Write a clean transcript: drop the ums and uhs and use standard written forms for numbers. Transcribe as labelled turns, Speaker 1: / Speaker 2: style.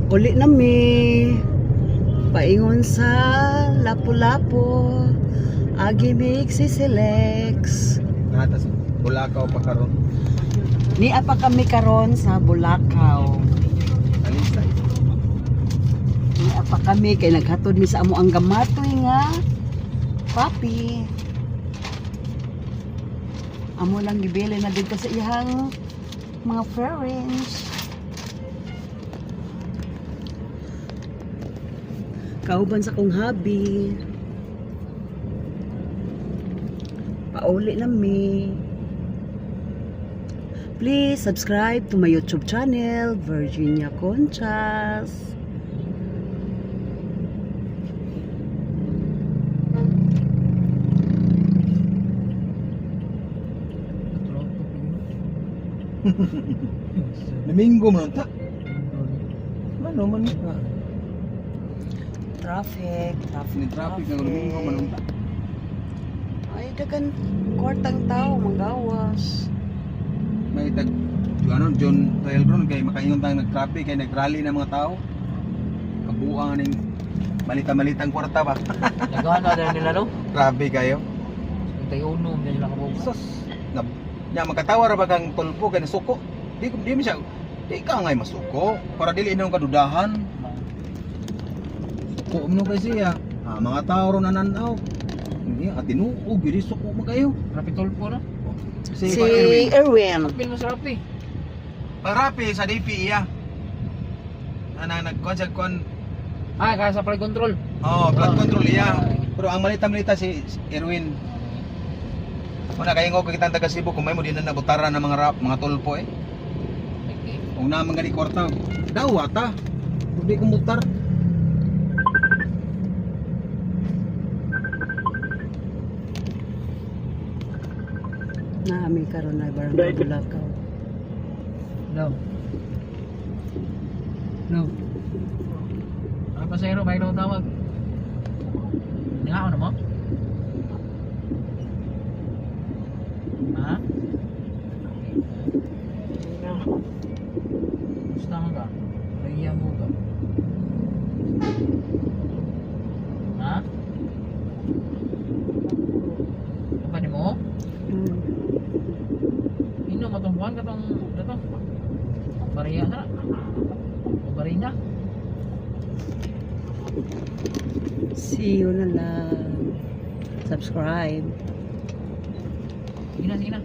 Speaker 1: Uli na mi. Paingon sa Lapu-Lapu. Agi mix si Silex.
Speaker 2: Natas Bulacau pa karon.
Speaker 1: Ni apa kami karon sa Bulacau.
Speaker 2: Alisay.
Speaker 1: Ni apa kami kay naghatod mi sa amo ang gamatoy nga papi. Amo lang gibili na dito sa iyang mga friends. Kauban sa kong hobby. Pauli na mi. Please subscribe to my YouTube channel, Virginia Conchas.
Speaker 2: Domingo man ta. Ano man ni?
Speaker 1: Traffic.
Speaker 2: Ni traffic ng Domingo man ta.
Speaker 1: Ay, dagan kwartang tao, manggawas.
Speaker 2: May tag ano John Trail Run kay makaingon tang nag-traffic kay nag-rally ng mga tao. Kabuang ning malita-malitang kwarta ba.
Speaker 3: Nagana na nila no?
Speaker 2: Grabe kayo.
Speaker 3: Tay uno din nila kabuok.
Speaker 2: Sus. Nya makatawa ra ba kang tulpo kay nasuko. Di mi siya. Di ka ngay masuko para dili nang kadudahan. Suko mo kay siya. Mga tao ron nananaw. Hindi atinuog diri suko mo kayo.
Speaker 3: Rapi tolpo na.
Speaker 1: Si Erwin.
Speaker 3: Pil mas rapi.
Speaker 2: Parapi sa DP iya. Nagkonsa kon.
Speaker 3: Kaya sa flight control.
Speaker 2: Flood control iya. Pero ang malita-malita si Erwin. Muna kaya ko kita taga Cebu kung may mo din na nabutaran ng mga tulpo eh.
Speaker 3: Okay.
Speaker 2: Kung naman gani kwarta, daw ata. Hindi kong butar.
Speaker 1: Naami karon na barangay Bulacau.
Speaker 3: No. No. Ano pasahero, may daw tawag. Hindi nga ako na mo? Ha? Gusto naman ka? Nahiya mo ka? Ha? Kapag mo? Ino matumbuhan ka tong dato. Bariya na. O barina.
Speaker 1: See you na lang. Subscribe.
Speaker 3: Sige na, sige na.